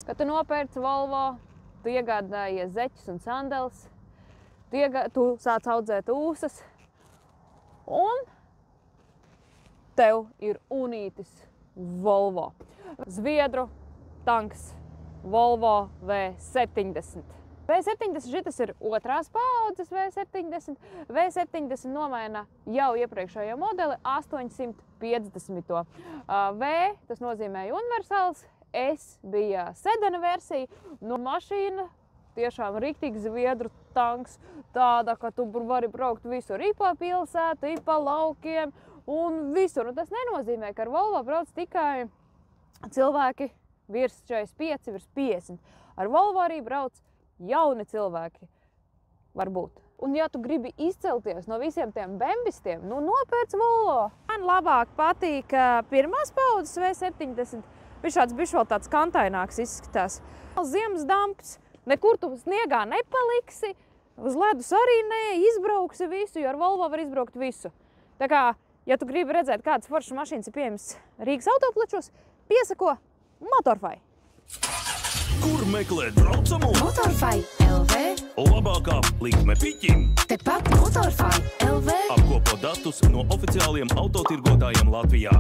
Kad tu nopērci Volvo, tu iegādājies zeķus un sandeles, tu sāc audzēt ūsas, un tev ir unītis Volvo. Zviedru tanks Volvo V70. V70 šitas ir otrās paaudzes V70. V70 nomaina jau iepriekšējo modeli 850. V, tas nozīmēja universāls, S bija sedana versija. No mašīna tiešām riktīgi zviedru tanks, tāda, ka tu vari braukt visur, i pa pilsētu, i pa laukiem un visur. Un tas nenozīmē, ka ar Volvo brauc tikai cilvēki virs 45, virs 50. Ar Volvo arī brauc jauni cilvēki, varbūt. Un ja tu gribi izcelties no visiem tiem bembistiem, nu nopērc Volvo. Man labāk patīk pirmās paaudzes V70. Viņš šāds bišķi vēl tāds kantaināks izskatās. Ziemas damps, nekur tu sniegā nepaliksi, uz ledus arī ne, izbrauksi visu, jo ar Volvo var izbraukt visu. Tā kā, ja tu gribi redzēt, kādas foršas mašīnas ir pieejamas Rīgas autoplečos, piesako Motorfai. Kur meklēt braucamu? Motorfai LV. Labākā likme piķim. Tepat Motorfai LV. Apkopo datus no oficiāliem autotirgotājiem Latvijā.